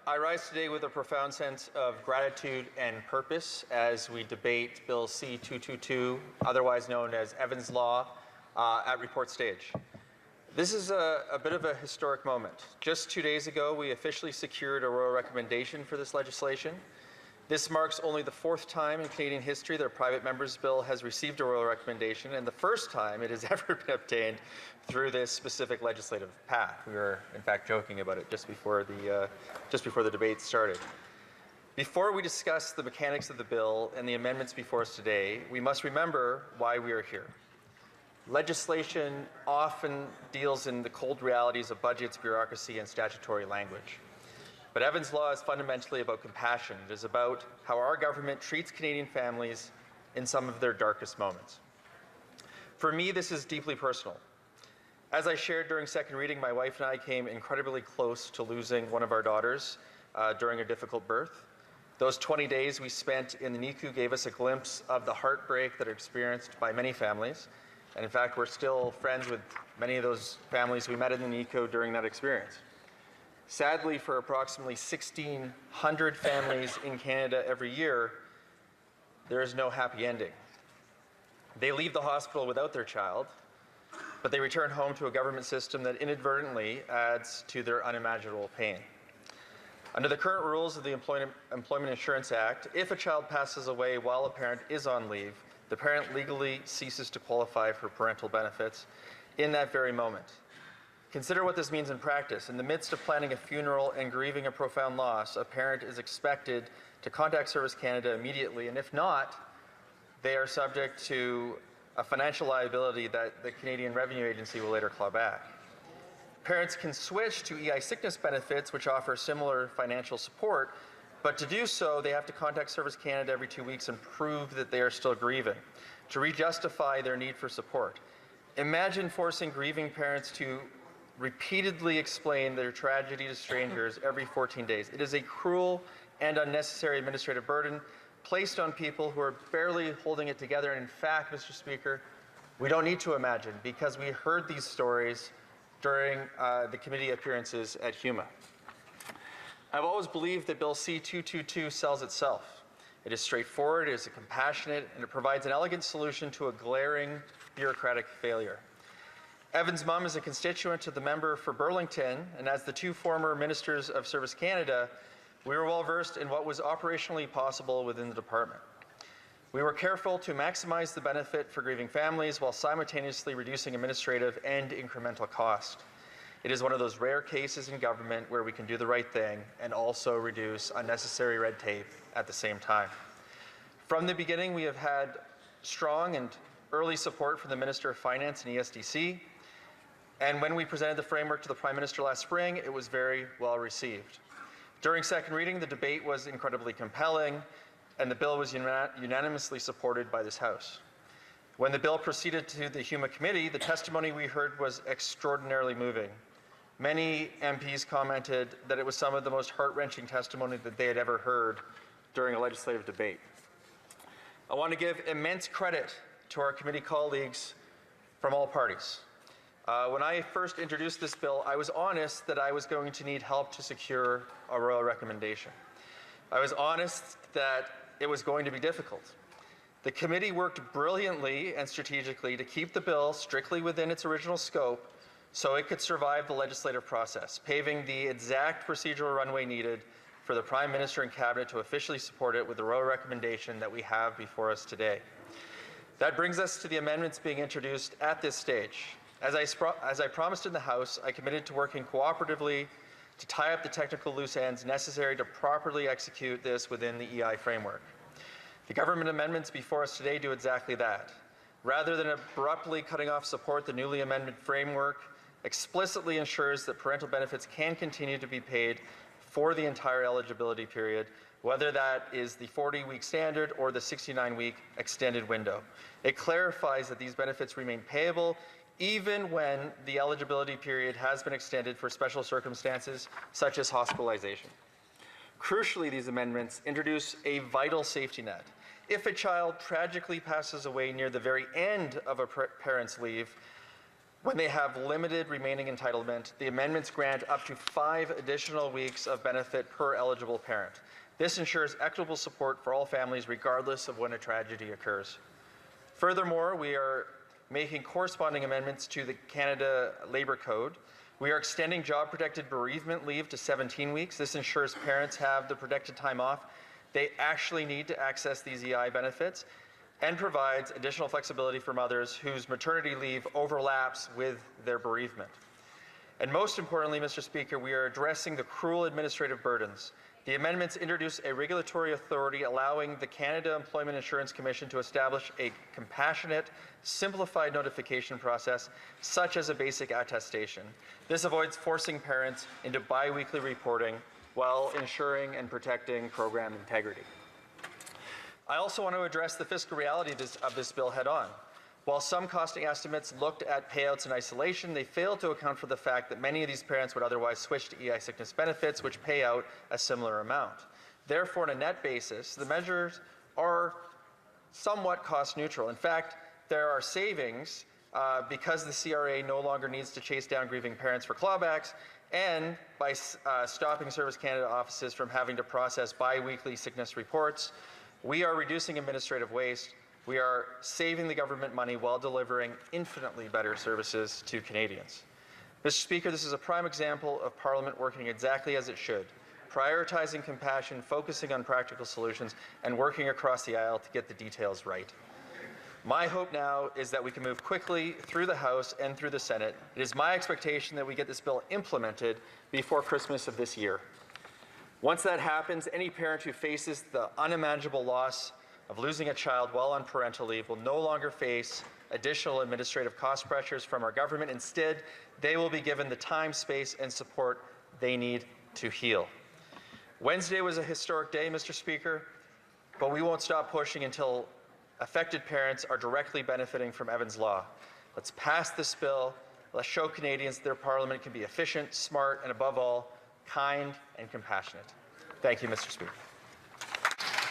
I rise today with a profound sense of gratitude and purpose as we debate Bill C-222, otherwise known as Evans Law, at report stage. This is a bit of a historic moment. Just 2 days ago, we officially secured a royal recommendation for this legislation. This marks only the 4th time in Canadian history that a private member's bill has received a royal recommendation, and the first time it has ever been obtained through this specific legislative path. We were, in fact, joking about it just before the debate started. Before we discuss the mechanics of the bill and the amendments before us today, we must remember why we are here. Legislation often deals in the cold realities of budgets, bureaucracy, and statutory language. But Evans Law is fundamentally about compassion. It is about how our government treats Canadian families in some of their darkest moments. For me, this is deeply personal. As I shared during second reading, my wife and I came incredibly close to losing one of our daughters during a difficult birth. Those 20 days we spent in the NICU gave us a glimpse of the heartbreak that are experienced by many families. And in fact, we're still friends with many of those families we met in the NICU during that experience. Sadly, for approximately 1,600 families in Canada every year, there is no happy ending. They leave the hospital without their child, but they return home to a government system that inadvertently adds to their unimaginable pain. Under the current rules of the Employment Insurance Act, if a child passes away while a parent is on leave, the parent legally ceases to qualify for parental benefits in that very moment. Consider what this means in practice. In the midst of planning a funeral and grieving a profound loss, a parent is expected to contact Service Canada immediately, and if not, they are subject to a financial liability that the Canadian Revenue Agency will later claw back. Parents can switch to EI sickness benefits, which offer similar financial support, but to do so, they have to contact Service Canada every 2 weeks and prove that they are still grieving, to re-justify their need for support. Imagine forcing grieving parents to repeatedly explain their tragedy to strangers every 14 days. It is a cruel and unnecessary administrative burden placed on people who are barely holding it together. And in fact, Mr. Speaker, we don't need to imagine, because we heard these stories during the committee appearances at HUMA. I've always believed that Bill C-222 sells itself. It is straightforward, it is compassionate, and it provides an elegant solution to a glaring bureaucratic failure. Evan's mom is a constituent of the member for Burlington, and as the 2 former ministers of Service Canada, we were well versed in what was operationally possible within the department. We were careful to maximize the benefit for grieving families while simultaneously reducing administrative and incremental cost. It is one of those rare cases in government where we can do the right thing and also reduce unnecessary red tape at the same time. From the beginning, we have had strong and early support from the Minister of Finance and ESDC. And when we presented the framework to the Prime Minister last spring, it was very well received. During second reading, the debate was incredibly compelling, and the bill was unanimously supported by this House. When the bill proceeded to the HUMA committee, the testimony we heard was extraordinarily moving. Many MPs commented that it was some of the most heart-wrenching testimony that they had ever heard during a legislative debate. I want to give immense credit to our committee colleagues from all parties. When I first introduced this bill, I was honest that I was going to need help to secure a royal recommendation. I was honest that it was going to be difficult. The committee worked brilliantly and strategically to keep the bill strictly within its original scope so it could survive the legislative process, paving the exact procedural runway needed for the Prime Minister and Cabinet to officially support it with the royal recommendation that we have before us today. That brings us to the amendments being introduced at this stage. As I promised in the House, I committed to working cooperatively to tie up the technical loose ends necessary to properly execute this within the EI framework. The government amendments before us today do exactly that. Rather than abruptly cutting off support, the newly amended framework explicitly ensures that parental benefits can continue to be paid for the entire eligibility period, whether that is the 40-week standard or the 69-week extended window. It clarifies that these benefits remain payable even when the eligibility period has been extended for special circumstances such as hospitalization. Crucially, these amendments introduce a vital safety net. If a child tragically passes away near the very end of a parent's leave, when they have limited remaining entitlement, the amendments grant up to 5 additional weeks of benefit per eligible parent. This ensures equitable support for all families regardless of when a tragedy occurs. Furthermore, we are making corresponding amendments to the Canada Labour Code. We are extending job-protected bereavement leave to 17 weeks. This ensures parents have the protected time off they actually need to access these EI benefits, and provides additional flexibility for mothers whose maternity leave overlaps with their bereavement. And most importantly, Mr. Speaker, we are addressing the cruel administrative burdens. The amendments introduce a regulatory authority allowing the Canada Employment Insurance Commission to establish a compassionate, simplified notification process, such as a basic attestation. This avoids forcing parents into biweekly reporting while ensuring and protecting program integrity. I also want to address the fiscal reality of this bill head on. While some costing estimates looked at payouts in isolation, they failed to account for the fact that many of these parents would otherwise switch to EI sickness benefits, which pay out a similar amount. Therefore, on a net basis, the measures are somewhat cost neutral. In fact, there are savings because the CRA no longer needs to chase down grieving parents for clawbacks, and by stopping Service Canada offices from having to process bi-weekly sickness reports. We are reducing administrative waste. We are saving the government money while delivering infinitely better services to Canadians. Mr. Speaker, this is a prime example of Parliament working exactly as it should, prioritizing compassion, focusing on practical solutions, and working across the aisle to get the details right. My hope now is that we can move quickly through the House and through the Senate. It is my expectation that we get this bill implemented before Christmas of this year. Once that happens, any parent who faces the unimaginable loss of losing a child while on parental leave will no longer face additional administrative cost pressures from our government. Instead, they will be given the time, space, and support they need to heal. Wednesday was a historic day, Mr. Speaker, but we won't stop pushing until affected parents are directly benefiting from Evans Law. Let's pass this bill. Let's show Canadians that their Parliament can be efficient, smart, and above all, kind and compassionate. Thank you, Mr. Speaker.